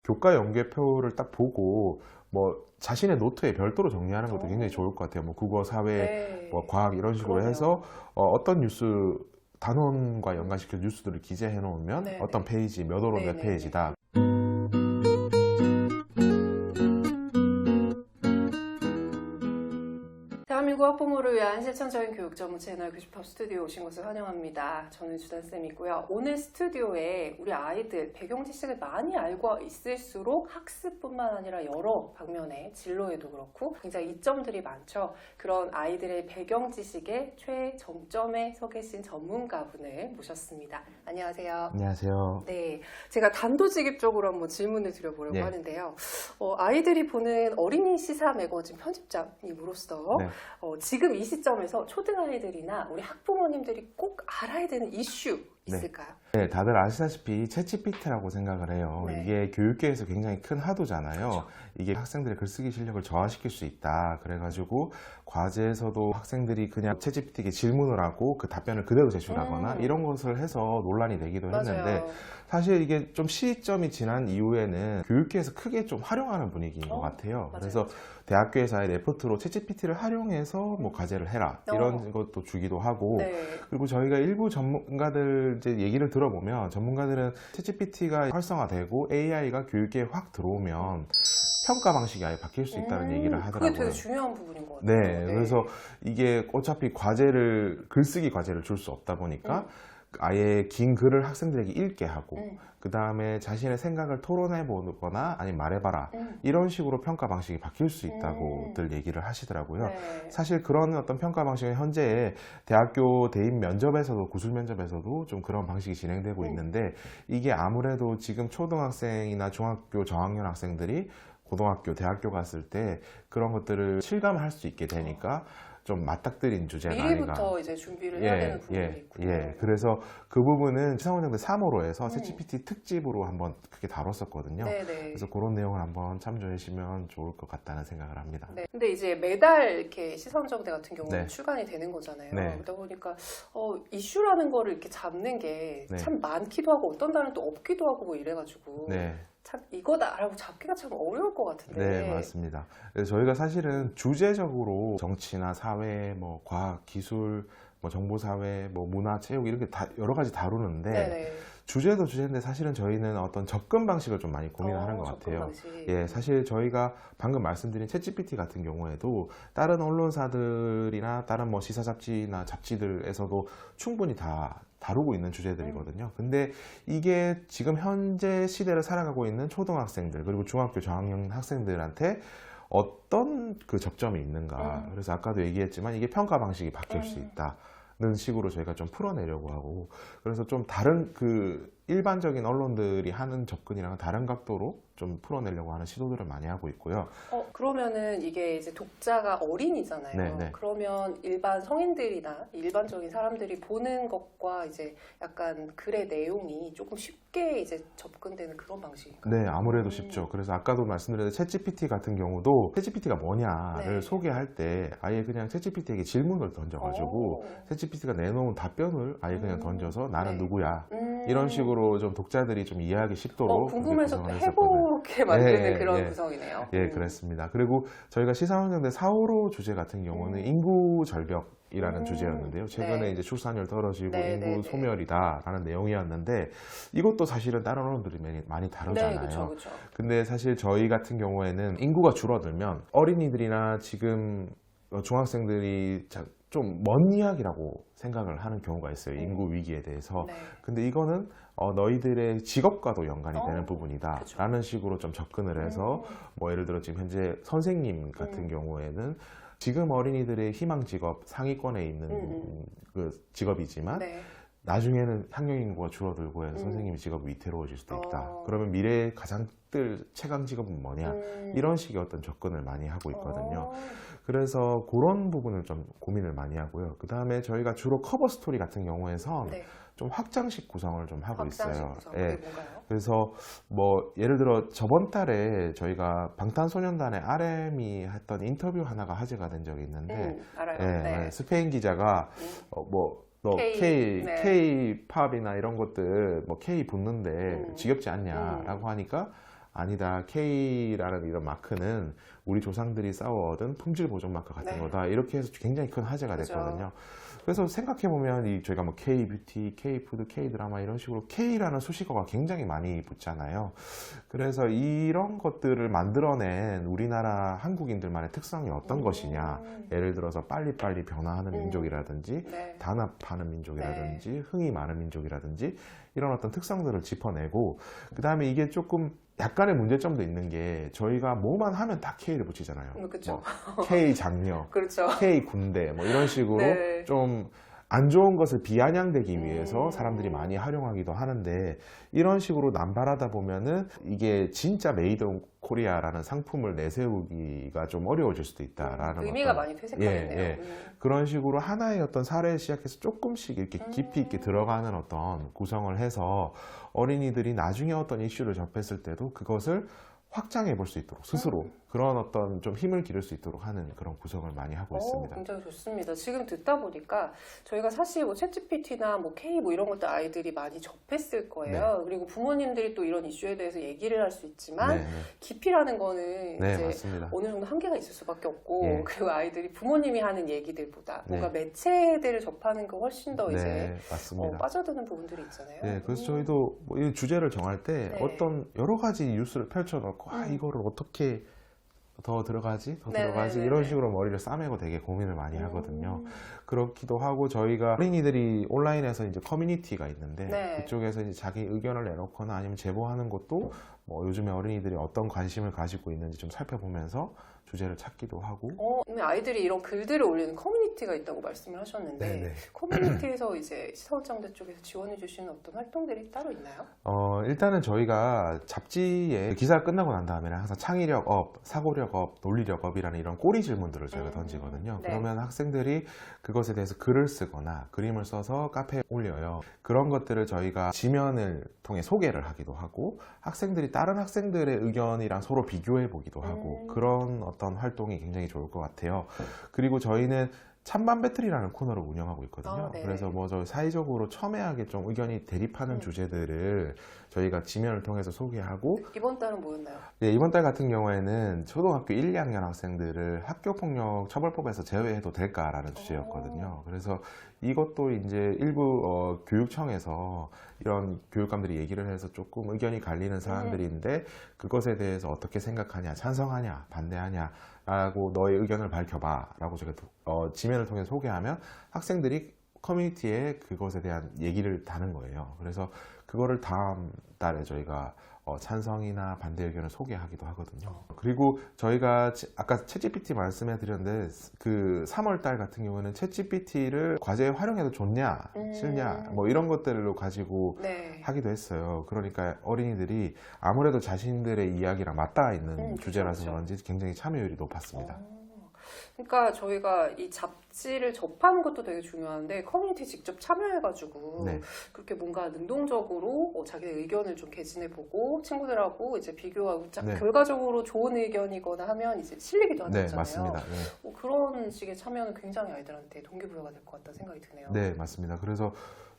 교과 연계표를 딱 보고 뭐 자신의 노트에 별도로 정리하는 것도 굉장히 좋을 것 같아요. 뭐 국어, 사회, 네. 뭐 과학 이런 식으로 그러네요. 해서 어떤 뉴스 단원과 연관시켜 뉴스들을 기재해 놓으면 네네. 어떤 페이지 몇 호로 몇 네네네. 페이지다. 대한민국 학부모를 위한 실천적인 교육 전문 채널 교집합 스튜디오 오신 것을 환영합니다. 저는 주단쌤이고요. 오늘 스튜디오에 우리 아이들 배경 지식을 많이 알고 있을수록 학습뿐만 아니라 여러 방면의 진로에도 그렇고 굉장히 이점들이 많죠. 그런 아이들의 배경 지식의 최정점에 서 계신 전문가분을 모셨습니다. 안녕하세요. 안녕하세요. 네, 제가 단도직입적으로 한번 질문을 드려보려고 네. 하는데요. 아이들이 보는 어린이 시사 매거진 편집장님으로서 네. 지금 이 시점에서 초등아이들이나 우리 학부모님들이 꼭 알아야 되는 이슈 있을까요? 네, 다들 아시다시피 챗GPT라고 생각을 해요. 네. 이게 교육계에서 굉장히 큰 하도잖아요. 그렇죠. 이게 학생들의 글쓰기 실력을 저하시킬 수 있다. 그래가지고 과제에서도 학생들이 그냥 챗GPT에게 질문을 하고 그 답변을 그대로 제출하거나 이런 것을 해서 논란이 되기도 했는데, 맞아요. 사실 이게 좀 시점이 지난 이후에는 교육계에서 크게 좀 활용하는 분위기인 것 같아요. 맞아요. 그래서 대학교에서 아예 레포트로 챗GPT를 활용해서 뭐 과제를 해라 이런 것도 주기도 하고, 네. 그리고 저희가 일부 전문가들 이제 얘기를 들어보면 전문가들은 챗GPT가 활성화되고 AI가 교육계에 확 들어오면 평가 방식이 아예 바뀔 수 있다는 얘기를 하더라고요. 그게 되게 중요한 부분인 것 같아요. 네, 그래서 이게 어차피 글쓰기 과제를 줄 수 없다 보니까 아예 긴 글을 학생들에게 읽게 하고 그 다음에 자신의 생각을 토론해 보거나 아니면 말해봐라 이런 식으로 평가 방식이 바뀔 수 있다고들 얘기를 하시더라고요. 네. 사실 그런 어떤 평가 방식은 현재 대학교 대입 면접에서도 구술 면접에서도 좀 그런 방식이 진행되고 있는데, 이게 아무래도 지금 초등학생이나 중학교 저학년 학생들이 고등학교, 대학교 갔을 때 그런 것들을 실감할 수 있게 되니까 좀 맞닥뜨린 주제가 아닌가. 미리부터 이제 준비를 해야 되는 부분이 있군요. 그래서 그 부분은 시사원정대 3호로에서 챗GPT 특집으로 한번 크게 다뤘었거든요. 네네. 그래서 그런 내용을 한번 참조해 주시면 좋을 것 같다는 생각을 합니다. 네. 근데 이제 매달 이렇게 시선정대 같은 경우는 네. 출간이 되는 거잖아요. 네. 그러다 보니까 이슈라는 거를 이렇게 잡는 게 네. 참 많기도 하고 어떤 날은 또 없기도 하고 뭐 이래가지고 네. 참 이거다라고 잡기가 참 어려울 것 같은데. 네, 맞습니다. 그래서 저희가 사실은 주제적으로 정치나 사회, 뭐 과학, 기술, 뭐 정보사회, 뭐 문화, 체육 이렇게 다 여러 가지 다루는데, 네네. 주제도 주제인데 사실은 저희는 어떤 접근 방식을 좀 많이 고민을 하는 것 접근 같아요. 방식. 예, 사실 저희가 방금 말씀드린 챗GPT 같은 경우에도 다른 언론사들이나 다른 뭐 시사 잡지나 잡지들에서도 충분히 다 다루고 있는 주제들이거든요. 근데 이게 지금 현재 시대를 살아가고 있는 초등학생들 그리고 중학교 저학년 학생들한테 어떤 그 접점이 있는가. 그래서 아까도 얘기했지만 이게 평가 방식이 바뀔 수 있다는 식으로 저희가 좀 풀어내려고 하고, 그래서 좀 다른 그 일반적인 언론들이 하는 접근이랑 다른 각도로 좀 풀어내려고 하는 시도들을 많이 하고 있고요. 그러면은 이게 이제 독자가 어린이잖아요. 네네. 그러면 일반 성인들이나 일반적인 사람들이 보는 것과 이제 약간 글의 내용이 조금 쉽게 이제 접근되는 그런 방식인가요? 네, 아무래도 쉽죠. 그래서 아까도 말씀드렸던 챗GPT 같은 경우도 챗GPT가 뭐냐를 네. 소개할 때 아예 그냥 챗GPT에게 질문을 던져가지고 챗GPT가 내놓은 답변을 아예 그냥 던져서 나는 네. 누구야 이런 식으로 좀 독자들이 좀 이해하기 쉽도록 궁금해서 또 그렇게 구성을 했었거든요. 해보게 만드는 예, 그런 예. 구성이네요. 예, 그렇습니다. 그리고 저희가 시사원정대 4호로 주제 같은 경우는 인구 절벽이라는 주제였는데요. 최근에 네. 이제 출산율 떨어지고 네, 인구 네, 네. 소멸이다라는 내용이었는데, 이것도 사실은 다른 언론들이 많이 다루잖아요. 네, 그렇죠, 그렇죠. 근데 사실 저희 같은 경우에는 인구가 줄어들면 어린이들이나 지금 중학생들이 좀 먼 이야기라고 생각을 하는 경우가 있어요. 인구 위기에 대해서. 네. 근데 이거는 너희들의 직업과도 연관이 되는 부분이다 그쵸. 라는 식으로 좀 접근을 해서 뭐 예를 들어 지금 현재 선생님 같은 경우에는 지금 어린이들의 희망 직업 상위권에 있는 그 직업이지만 네. 나중에는 학령 인구가 줄어들고 해서 선생님의 직업이 위태로워질 수도 있다. 그러면 미래의 가장 뜰 최강 직업은 뭐냐? 이런 식의 어떤 접근을 많이 하고 있거든요. 그래서 그런 부분을 좀 고민을 많이 하고요. 그 다음에 저희가 주로 커버 스토리 같은 경우에선 네. 좀 확장식 구성을 좀 하고 있어요. 구성. 예. 그게 뭔가요? 그래서 뭐 예를 들어 저번 달에 저희가 방탄소년단의 RM이 했던 인터뷰 하나가 화제가 된 적이 있는데, 알아요. 예, 네. 스페인 기자가 너 네. K 팝이나 이런 것들 뭐 K 붙는데 지겹지 않냐라고 하니까 아니다, K라는 이런 마크는 우리 조상들이 쌓아얻은 품질 보존 마크 같은 네. 거다. 이렇게 해서 굉장히 큰 화제가 그죠. 됐거든요. 그래서 생각해보면 저희가 뭐 K-뷰티, K-푸드, K-드라마 이런 식으로 K라는 수식어가 굉장히 많이 붙잖아요. 그래서 이런 것들을 만들어낸 우리나라 한국인들만의 특성이 어떤 것이냐. 예를 들어서 빨리빨리 변화하는 민족이라든지 네. 단합하는 민족이라든지 흥이 많은 민족이라든지 이런 어떤 특성들을 짚어내고, 그 다음에 이게 조금 약간의 문제점도 있는 게 저희가 뭐만 하면 다 K를 붙이잖아요. 그렇죠. 뭐 K 장녀, 그렇죠. K 군대 뭐 이런 식으로 네. 좀 안 좋은 것을 비아냥대기 위해서 사람들이 많이 활용하기도 하는데, 이런 식으로 남발하다 보면은 이게 진짜 메이드 인 코리아라는 상품을 내세우기가 좀 어려워질 수도 있다라는 의미가 어떤, 많이 퇴색하겠네요. 예. 그런 식으로 하나의 어떤 사례에 시작해서 조금씩 이렇게 깊이 있게 들어가는 어떤 구성을 해서 어린이들이 나중에 어떤 이슈를 접했을 때도 그것을 확장해 볼 수 있도록 스스로 그런 어떤 좀 힘을 기를 수 있도록 하는 그런 구성을 많이 하고 있습니다. 굉장히 좋습니다. 지금 듣다 보니까 저희가 사실 뭐 챗GPT나 뭐 K 뭐 이런 것들 아이들이 많이 접했을 거예요. 그리고 부모님들이 또 이런 이슈에 대해서 얘기를 할 수 있지만 깊이라는 거는 네, 이제 맞습니다. 어느 정도 한계가 있을 수밖에 없고, 예. 그리고 아이들이 부모님이 하는 얘기들보다 뭔가 네. 매체들을 접하는 거 훨씬 더 이제 네, 맞습니다. 빠져드는 부분들이 있잖아요. 네, 그래서 저희도 뭐 이 주제를 정할 때 네. 어떤 여러 가지 뉴스를 펼쳐놓고 이거를 어떻게 더 들어가지? 이런 식으로 머리를 싸매고 되게 고민을 많이 하거든요. 그렇기도 하고 저희가 어린이들이 온라인에서 이제 커뮤니티가 있는데 네. 그쪽에서 이제 자기 의견을 내놓거나 아니면 제보하는 것도 뭐 요즘에 어린이들이 어떤 관심을 가지고 있는지 좀 살펴보면서 주제를 찾기도 하고. 근데 아이들이 이런 글들을 올리는 커뮤니티가 있다고 말씀을 하셨는데 네네. 커뮤니티에서 이제 시사hội 장대 쪽에서 지원해 주시는 어떤 활동들이 따로 있나요? 일단은 저희가 잡지에 기사가 끝나고 난 다음에는 항상 창의력 업, 사고력 업, 논리력 업이라는 이런 꼬리 질문들을 저희가 던지거든요. 네. 그러면 학생들이 그것에 대해서 글을 쓰거나 그림을 써서 카페에 올려요. 그런 것들을 저희가 지면을 통해 소개를 하기도 하고, 학생들이 다른 학생들의 의견이랑 서로 비교해 보기도 하고, 그런 어떤 활동이 굉장히 좋을 것 같아요. 그리고 저희는 찬반 배틀이라는 코너를 운영하고 있거든요. 네. 그래서 뭐 저 사회적으로 첨예하게 좀 의견이 대립하는 주제들을 저희가 지면을 통해서 소개하고, 이번 달은 뭐였나요? 네, 이번 달 같은 경우에는 초등학교 1, 2학년 학생들을 학교폭력 처벌법에서 제외해도 될까라는 주제였거든요. 그래서 이것도 이제 일부 교육청에서 이런 교육감들이 얘기를 해서 조금 의견이 갈리는 사안들인데 그것에 대해서 어떻게 생각하냐, 찬성하냐, 반대하냐 라고 너의 의견을 밝혀봐 라고 제가 지면을 통해 소개하면 학생들이 커뮤니티에 그것에 대한 얘기를 다는 거예요. 그래서 그거를 다음 달에 저희가 찬성이나 반대 의견을 소개하기도 하거든요. 그리고 저희가 아까 챗GPT 말씀해 드렸는데 그 3월 달 같은 경우는 챗GPT를 과제에 활용해도 좋냐 싫냐 뭐 이런 것들로 가지고 네. 하기도 했어요. 그러니까 어린이들이 아무래도 자신들의 이야기랑 맞닿아 있는 주제라서 그렇죠. 그런지 굉장히 참여율이 높았습니다. 그러니까 저희가 이 잡지를 접하는 것도 되게 중요한데 커뮤니티 직접 참여해가지고 네. 그렇게 뭔가 능동적으로 자기의 의견을 좀 개진해보고 친구들하고 이제 비교하고 네. 결과적으로 좋은 의견이거나 하면 이제 실리기도 하잖아요. 네, 맞습니다. 네. 그런 식의 참여는 굉장히 아이들한테 동기부여가 될 것 같다는 생각이 드네요. 네, 맞습니다. 그래서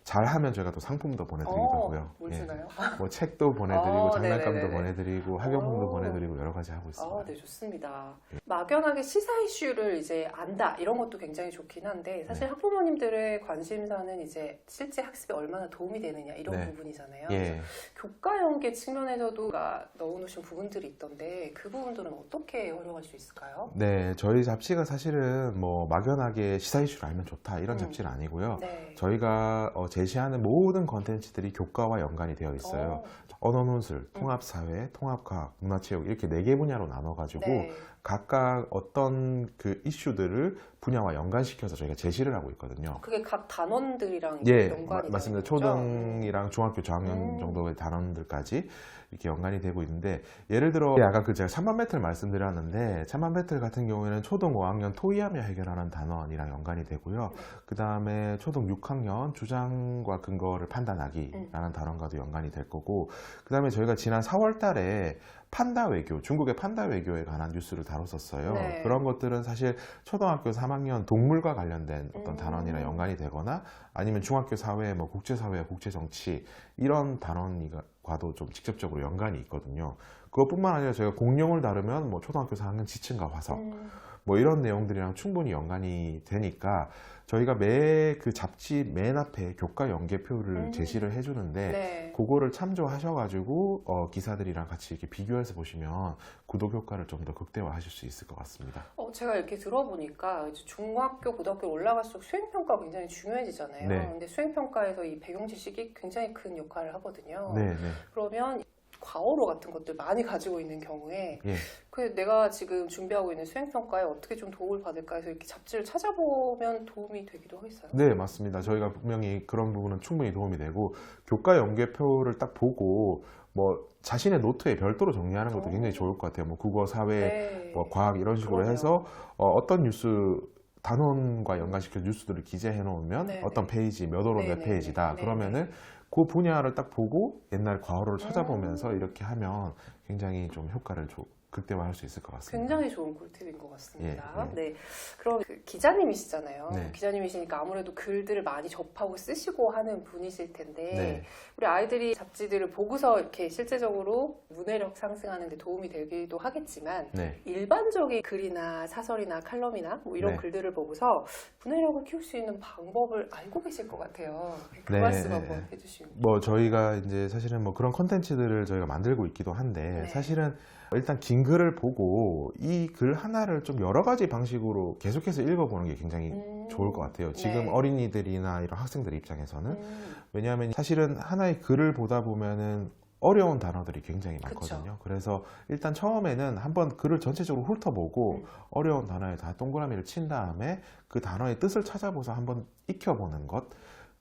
잘하면 저희가 또 상품도 보내드리기도 하고요. 뭘 예. 주나요? 뭐 책도 보내드리고 장난감도 네네네네. 보내드리고 학용품도 보내드리고 여러 가지 하고 있습니다. 네, 좋습니다. 막연하게 시사 이슈를 이제 안다 이런 것도 굉장히 좋긴 한데 사실 네. 학부모님들의 관심사는 이제 실제 학습에 얼마나 도움이 되느냐 이런 네. 부분이잖아요. 예. 교과 연계 측면에서도 넣어놓으신 부분들이 있던데 그 부분들은 어떻게 활용할 수 있을까요? 네, 저희 잡지가 사실은 뭐 막연하게 시사 이슈를 알면 좋다 이런 잡지는 아니고요. 네. 저희가 제시하는 모든 컨텐츠들이 교과와 연관이 되어 있어요. 언어논술, 통합사회, 통합과학, 문화체육 이렇게 4개 분야로 나눠가지고 네. 각각 어떤 그 이슈들을 분야와 연관시켜서 저희가 제시를 하고 있거든요. 그게 각 단원들이랑 예, 연관이 맞습니다. 되는 거죠? 초등이랑 중학교 저학년 정도의 단원들까지 이렇게 연관이 되고 있는데, 예를 들어 아까 그 제가 찬반 배틀 말씀드렸는데 찬반 배틀 같은 경우에는 초등 5학년 토의하며 해결하는 단원이랑 연관이 되고요. 그 다음에 초등 6학년 주장과 근거를 판단하기라는 단원과도 연관이 될 거고, 그 다음에 저희가 지난 4월 달에 판다 외교, 중국의 판다 외교에 관한 뉴스를 다뤘었어요. 네. 그런 것들은 사실 초등학교 3학년 동물과 관련된 어떤 단원이랑 연관이 되거나 아니면 중학교 사회, 뭐 국제사회, 국제정치 이런 단원과도 좀 직접적으로 연관이 있거든요. 그것뿐만 아니라 저희가 공룡을 다루면 뭐 초등학교 4학년 지층과 화석 뭐 이런 내용들이랑 충분히 연관이 되니까 저희가 매 그 잡지 맨 앞에 교과 연계표를 제시를 해주는데 네. 그거를 참조하셔가지고 기사들이랑 같이 이렇게 비교해서 보시면 구독 효과를 좀 더 극대화하실 수 있을 것 같습니다. 제가 이렇게 들어보니까 이제 중학교, 고등학교 올라갈수록 수행평가가 굉장히 중요해지잖아요. 네. 근데 수행평가에서 이 배경 지식이 굉장히 큰 역할을 하거든요. 네, 네. 그러면 과오로 같은 것들 많이 가지고 있는 경우에 예. 내가 지금 준비하고 있는 수행평가에 어떻게 좀 도움을 받을까 해서 이렇게 잡지를 찾아보면 도움이 되기도 하겠어요? 네, 맞습니다. 저희가 분명히 그런 부분은 충분히 도움이 되고 교과 연계표를 딱 보고 뭐 자신의 노트에 별도로 정리하는 것도 굉장히 좋을 것 같아요. 뭐 국어, 사회, 네. 뭐 과학 이런 식으로 그러네요. 해서 어떤 뉴스 단원과 연관시켜 뉴스들을 기재해 놓으면 네, 어떤 네. 페이지 몇 호로 네, 몇 네, 페이지다. 네, 그러면은 그 분야를 딱 보고 옛날 과거를 찾아보면서 이렇게 하면 굉장히 좀 효과를 극대화할 수 있을 것 같습니다. 굉장히 좋은 꿀팁인 것 같습니다. 예. 네. 그럼 그 기자님이시잖아요. 네. 기자님이시니까 아무래도 글들을 많이 접하고 쓰시고 하는 분이실 텐데 네. 우리 아이들이 잡지들을 보고서 이렇게 실제적으로 문해력 상승하는 데 도움이 되기도 하겠지만 네. 일반적인 글이나 사설이나 칼럼이나 뭐 이런 네. 글들을 보고서 문해력을 키울 수 있는 방법을 알고 계실 것 같아요. 그 네, 말씀 네, 한번 네. 해주시면. 뭐 저희가 이제 사실은 뭐 그런 콘텐츠들을 저희가 만들고 있기도 한데 네. 사실은 일단 긴 글을 보고 이 글 하나를 좀 여러 가지 방식으로 계속해서 읽어보는 게 굉장히 좋을 것 같아요. 지금 네. 어린이들이나 이런 학생들 입장에서는 왜냐하면 사실은 하나의 글을 보다 보면은 어려운 단어들이 굉장히 많거든요. 그래서 일단 처음에는 한번 글을 전체적으로 훑어보고 어려운 단어에 다 동그라미를 친 다음에 그 단어의 뜻을 찾아보서 한번 익혀보는 것,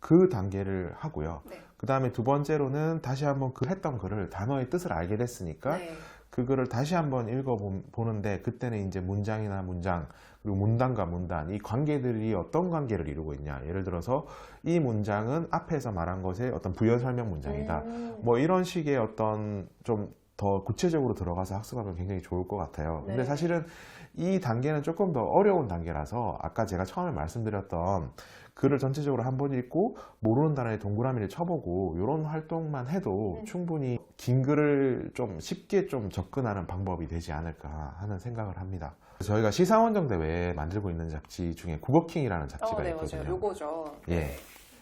그 단계를 하고요. 네. 그 다음에 두 번째로는 다시 한번 그 했던 글을 단어의 뜻을 알게 됐으니까 네. 그 글을 다시 한번 읽어보는데 그때는 이제 문장이나 문장 그리고 문단과 문단 이 관계들이 어떤 관계를 이루고 있냐, 예를 들어서 이 문장은 앞에서 말한 것의 어떤 부연 설명 문장이다, 뭐 이런 식의 어떤 좀 더 구체적으로 들어가서 학습하면 굉장히 좋을 것 같아요. 근데 네. 사실은 이 단계는 조금 더 어려운 단계라서 아까 제가 처음에 말씀드렸던 글을 전체적으로 한번 읽고 모르는 단어에 동그라미를 쳐보고 이런 활동만 해도 충분히 긴 글을 좀 쉽게 좀 접근하는 방법이 되지 않을까 하는 생각을 합니다. 저희가 시사원정대회에 만들고 있는 잡지 중에 국어킹이라는 잡지가 네, 있거든요. 맞아요. 요거죠. 예.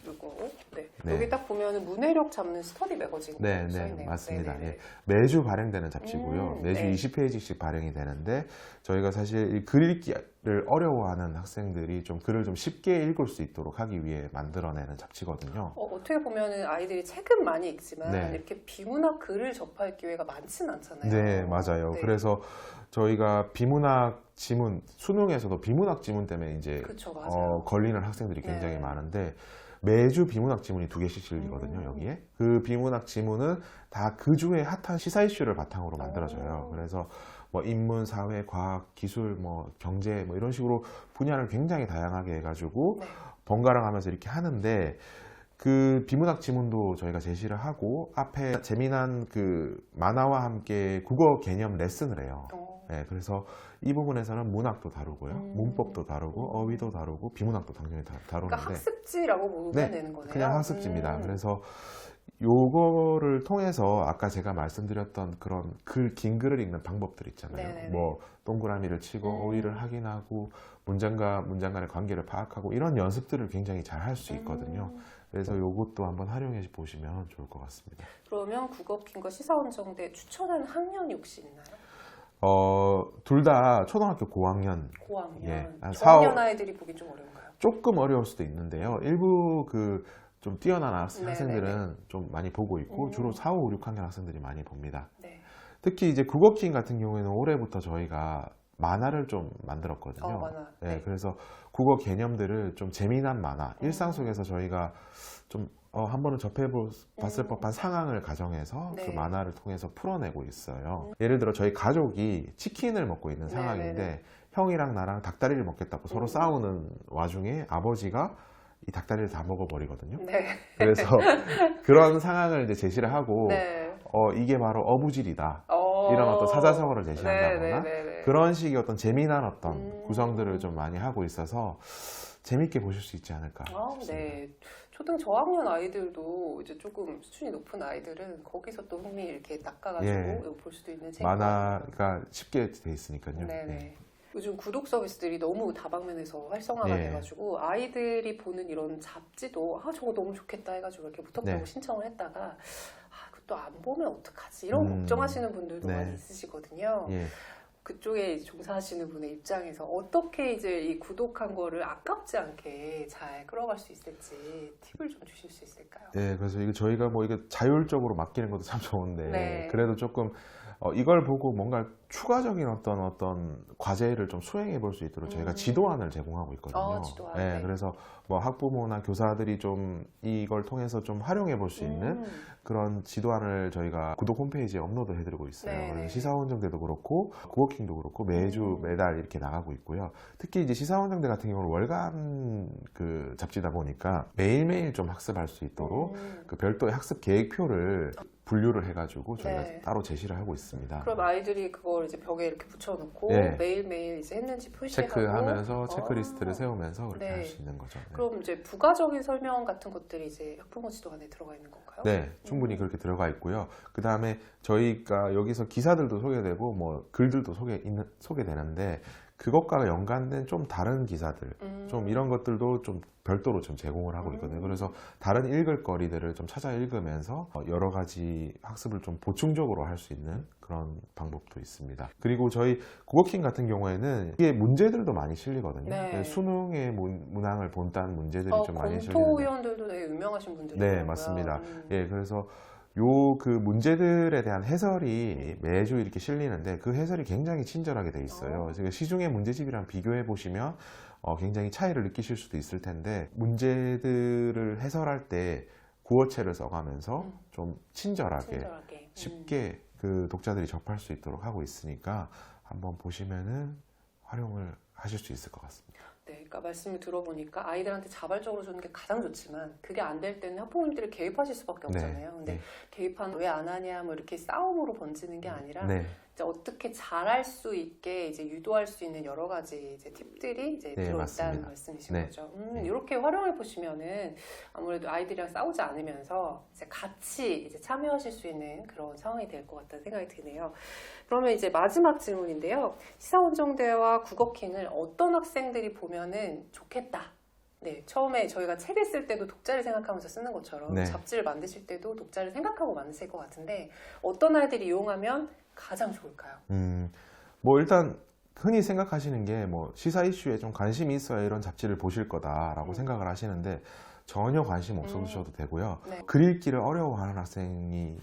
요거. 네. 네. 여기 딱 보면은 문해력 잡는 스터디 매거진. 네, 네, 써있네요. 맞습니다. 네네네. 예. 매주 발행되는 잡지고요. 매주 네. 20페이지씩 발행이 되는데 저희가 사실 이 글 읽기를 어려워하는 학생들이 좀 글을 좀 쉽게 읽을 수 있도록 하기 위해 만들어내는 잡지거든요. 어떻게 보면은 아이들이 책은 많이 읽지만 네. 이렇게 비문학 글을 접할 기회가 많지는 않잖아요. 네, 맞아요. 네. 그래서 저희가 비문학 지문, 수능에서도 비문학 지문 때문에 이제 그쵸, 맞아요. 걸리는 학생들이 굉장히 네. 많은데 매주 비문학 지문이 2개씩 실리거든요, 여기에. 그 비문학 지문은 다 그 주의 핫한 시사 이슈를 바탕으로 만들어져요. 그래서 뭐 인문, 사회, 과학, 기술, 뭐 경제 뭐 이런 식으로 분야를 굉장히 다양하게 해가지고 네. 번갈아 가면서 이렇게 하는데 그 비문학 지문도 저희가 제시를 하고 앞에 재미난 그 만화와 함께 국어 개념 레슨을 해요. 네, 그래서 이 부분에서는 문학도 다루고요, 문법도 다루고, 어휘도 다루고, 비문학도 당연히 다루는데. 그러니까 학습지라고 보면 네, 되는 거네요. 그냥 학습지입니다. 그래서 요거를 통해서 아까 제가 말씀드렸던 그런 긴 글을 읽는 방법들 있잖아요. 네네네. 뭐 동그라미를 치고 어휘를 확인하고 문장과 문장 간의 관계를 파악하고 이런 연습들을 굉장히 잘 할 수 있거든요. 그래서 요것도 한번 활용해 보시면 좋을 것 같습니다. 그러면 국어킹과 시사원정대 추천하는 학년이 혹시 있나요? 둘 다 초등학교 고학년. 고학년. 예, 한 저학년 아이들이 보기 좀 어려운가요? 조금 어려울 수도 있는데요. 일부 좀 뛰어난 네네네. 학생들은 좀 많이 보고 있고 주로 4, 5, 6학년 학생들이 많이 봅니다. 네. 특히 이제 국어킹 같은 경우에는 올해부터 저희가 만화를 좀 만들었거든요. 만화. 네, 네. 그래서 국어 개념들을 좀 재미난 만화, 일상 속에서 저희가 좀 한 번은 접해봤을 법한 상황을 가정해서 네. 그 만화를 통해서 풀어내고 있어요. 예를 들어 저희 가족이 치킨을 먹고 있는 상황인데 네네네. 형이랑 나랑 닭다리를 먹겠다고 서로 싸우는 와중에 아버지가 이 닭다리를 다 먹어버리거든요. 네. 그래서 그런 상황을 이제 제시를 하고 네. 이게 바로 어부질이다. 이런 어떤 사자성어를 제시한다거나 네네네네. 그런 식의 어떤 재미난 어떤 구성들을 좀 많이 하고 있어서 재밌게 보실 수 있지 않을까 싶습니다. 네. 초등 저학년 아이들도 이제 조금 수준이 높은 아이들은 거기서 또 흥미 이렇게 낚아가지고 예. 이거 볼 수도 있는 책인 만화가 쉽게 돼 있으니까요. 네네. 네. 요즘 구독 서비스들이 너무 다방면에서 활성화가 예. 돼가지고 아이들이 보는 이런 잡지도 저거 너무 좋겠다 해가지고 이렇게 무턱대고 네. 신청을 했다가 그것도 안 보면 어떡하지 이런 걱정하시는 분들도 네. 많이 있으시거든요. 예. 그쪽에 이제 종사하시는 분의 입장에서 어떻게 이제 이 구독한 거를 아깝지 않게 잘 끌어갈 수 있을지 팁을 좀 주실 수 있을까요? 네, 그래서 이거 저희가 뭐 이거 자율적으로 맡기는 것도 참 좋은데 네. 그래도 조금 이걸 보고 뭔가 추가적인 어떤 과제를 좀 수행해 볼 수 있도록 저희가 지도안을 제공하고 있거든요. 지도안. 네, 네. 그래서 뭐 학부모나 교사들이 좀 이걸 통해서 좀 활용해 볼 수 있는 그런 지도안을 저희가 구독 홈페이지에 업로드 해드리고 있어요. 네. 그래서 시사원정대도 그렇고 구워킹도 그렇고 매주 매달 이렇게 나가고 있고요. 특히 이제 시사원정대 같은 경우는 월간 그 잡지다 보니까 매일매일 좀 학습할 수 있도록 그 별도의 학습 계획표를 분류를 해가지고 저희가 네. 따로 제시를 하고 있습니다. 그럼 아이들이 그걸 이제 벽에 이렇게 붙여놓고 네. 매일매일 이제 했는지 표시하고 체크하면서 체크리스트를 세우면서 그렇게 네. 할 수 있는 거죠. 네. 그럼 이제 부가적인 설명 같은 것들이 이제 학부모 지도안에 들어가 있는 건가요? 네, 충분히 그렇게 들어가 있고요. 그 다음에 저희가 여기서 기사들도 소개되고 뭐 글들도 소개되는데 그것과 연관된 좀 다른 기사들, 좀 이런 것들도 좀 별도로 좀 제공을 하고 있거든요. 그래서 다른 읽을 거리들을 좀 찾아 읽으면서 여러 가지 학습을 좀 보충적으로 할 수 있는 그런 방법도 있습니다. 그리고 저희 국어킹 같은 경우에는 이게 문제들도 많이 실리거든요. 네. 수능의 문항을 본딴 문제들이 좀 많이 실리는데 검토위원들도 되게 유명하신 분들이더라고요. 네, 맞습니다. 예, 그래서 그 문제들에 대한 해설이 매주 이렇게 실리는데 그 해설이 굉장히 친절하게 돼 있어요. 그래서 시중의 문제집이랑 비교해 보시면 굉장히 차이를 느끼실 수도 있을 텐데 문제들을 해설할 때 구어체를 써가면서 좀 친절하게 쉽게 그 독자들이 접할 수 있도록 하고 있으니까 한번 보시면은 활용을 하실 수 있을 것 같습니다. 네, 그러니까 말씀을 들어보니까 아이들한테 자발적으로 주는 게 가장 좋지만 그게 안 될 때는 학부모님들이 개입하실 수밖에 없잖아요. 근데 네. 개입한 왜 안 하냐 뭐 이렇게 싸움으로 번지는 게 아니라 네. 이제 어떻게 잘할 수 있게 이제 유도할 수 있는 여러 가지 이제 팁들이 이제 네, 들어있다는 맞습니다. 말씀이신 네. 거죠. 네. 이렇게 활용해 보시면은 아무래도 아이들이랑 싸우지 않으면서 이제 같이 이제 참여하실 수 있는 그런 상황이 될 것 같다는 생각이 드네요. 그러면 이제 마지막 질문인데요. 시사원정대와 국어킹을 어떤 학생들이 보면은 좋겠다. 네, 처음에 저희가 책을 쓸 때도 독자를 생각하면서 쓰는 것처럼 네. 잡지를 만드실 때도 독자를 생각하고 만드실 것 같은데 어떤 아이들이 이용하면 가장 좋을까요? 뭐 일단 흔히 생각하시는 게 뭐 시사 이슈에 좀 관심이 있어야 이런 잡지를 보실 거다라고 생각을 하시는데 전혀 관심 없어주셔도 되고요. 네. 글 읽기를 어려워하는 학생이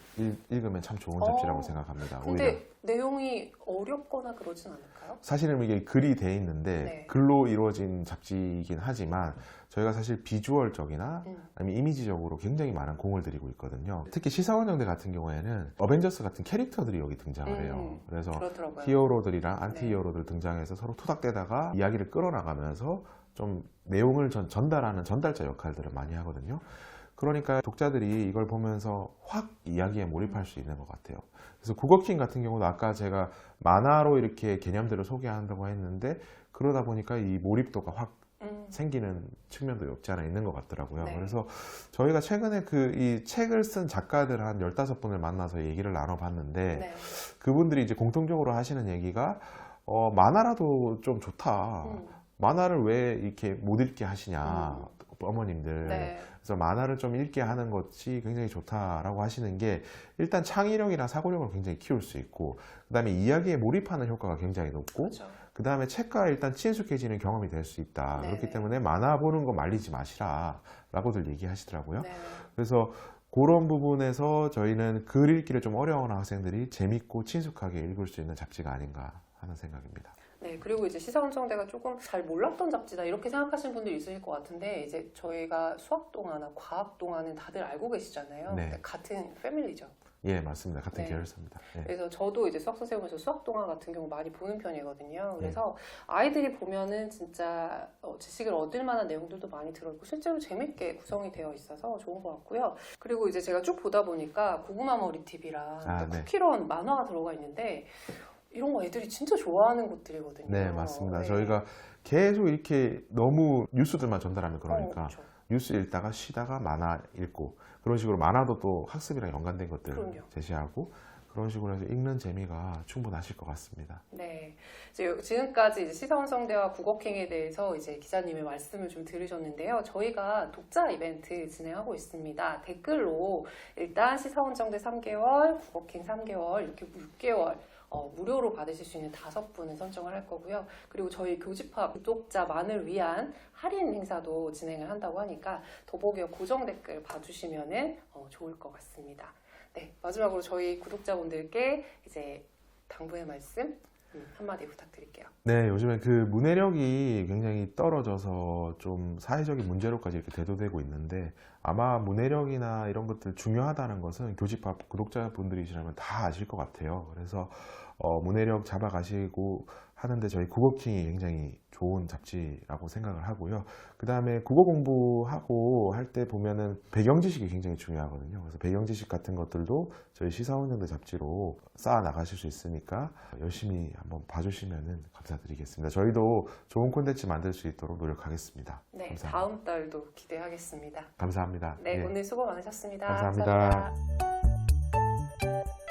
읽으면 참 좋은 잡지라고 생각합니다. 근데 오히려 내용이 어렵거나 그러진 않을까요? 사실은 이게 글이 돼 있는데 네. 글로 이루어진 잡지이긴 하지만 저희가 사실 비주얼적이나 아니면 이미지적으로 굉장히 많은 공을 들이고 있거든요. 특히 시사원정대 같은 경우에는 어벤져스 같은 캐릭터들이 여기 등장을 해요. 그래서 그렇더라고요. 히어로들이랑 안티 히어로들 등장해서 서로 투닥대다가 이야기를 끌어나가면서 좀 내용을 전달하는 전달자 역할들을 많이 하거든요. 그러니까 독자들이 이걸 보면서 확 이야기에 몰입할 수 있는 것 같아요. 그래서 국어킹 같은 경우도 아까 제가 만화로 이렇게 개념들을 소개한다고 했는데 그러다 보니까 이 몰입도가 확 생기는 측면도 없지 않아 있는 것 같더라고요. 네. 그래서 저희가 최근에 이 책을 쓴 작가들 한 15분을 만나서 얘기를 나눠봤는데 네. 그분들이 이제 공통적으로 하시는 얘기가 만화라도 좀 좋다. 만화를 왜 이렇게 못 읽게 하시냐, 어머님들. 네. 그래서 만화를 좀 읽게 하는 것이 굉장히 좋다라고 하시는 게 일단 창의력이나 사고력을 굉장히 키울 수 있고 그 다음에 이야기에 몰입하는 효과가 굉장히 높고 그렇죠. 그 다음에 책과 일단 친숙해지는 경험이 될 수 있다. 네. 그렇기 때문에 만화 보는 거 말리지 마시라 라고들 얘기하시더라고요. 네. 그래서 그런 부분에서 저희는 글 읽기를 좀 어려워하는 학생들이 재밌고 친숙하게 읽을 수 있는 잡지가 아닌가 하는 생각입니다. 네, 그리고 이제 시사원정대가 조금 잘 몰랐던 잡지다 이렇게 생각하시는 분들이 있으실 것 같은데 이제 저희가 수학 동화나 과학 동화는 다들 알고 계시잖아요. 네. 같은 패밀리죠. 예, 맞습니다. 같은 네. 계열사입니다. 예. 그래서 저도 이제 수학 선생님에서 수학 동화 같은 경우 많이 보는 편이거든요. 그래서 아이들이 보면은 진짜 지식을 얻을 만한 내용들도 많이 들어있고 실제로 재밌게 구성이 되어 있어서 좋은 것 같고요. 그리고 이제 제가 쭉 보다 보니까 고구마 머리 TV랑 네. 쿠키런 만화가 들어가 있는데 이런 거 애들이 진짜 좋아하는 것들이거든요. 네, 맞습니다. 네. 저희가 계속 이렇게 너무 뉴스들만 전달하면 그러니까 그렇죠. 뉴스 읽다가 쉬다가 만화 읽고 그런 식으로 만화도 또 학습이랑 연관된 것들을 그럼요. 제시하고 그런 식으로 해서 읽는 재미가 충분하실 것 같습니다. 네. 지금까지 이제 시사원성대와 국어킹에 대해서 이제 기자님의 말씀을 좀 들으셨는데요. 저희가 독자 이벤트 진행하고 있습니다. 댓글로 일단 시사원정대 3개월, 국어킹 3개월, 이렇게 6개월 무료로 받으실 수 있는 5분을 선정을 할 거고요. 그리고 저희 교집합 구독자만을 위한 할인 행사도 진행을 한다고 하니까 더보기와 고정 댓글 봐주시면은 좋을 것 같습니다. 네, 마지막으로 저희 구독자분들께 이제 당부의 말씀 한마디 부탁드릴게요. 네, 요즘에 그 문해력이 굉장히 떨어져서 좀 사회적인 문제로까지 이렇게 대두되고 있는데 아마 문해력이나 이런 것들 중요하다는 것은 교집합 구독자분들이시라면 다 아실 것 같아요. 그래서 문해력 잡아가시고 하는데 저희 국어킹이 굉장히 좋은 잡지라고 생각을 하고요. 그 다음에 국어 공부하고 할 때 보면은 배경 지식이 굉장히 중요하거든요. 그래서 배경 지식 같은 것들도 저희 시사원정대 잡지로 쌓아 나가실 수 있으니까 열심히 한번 봐주시면은 감사드리겠습니다. 저희도 좋은 콘텐츠 만들 수 있도록 노력하겠습니다. 네, 감사합니다. 다음 달도 기대하겠습니다. 감사합니다. 네, 예. 오늘 수고 많으셨습니다. 감사합니다. 감사합니다.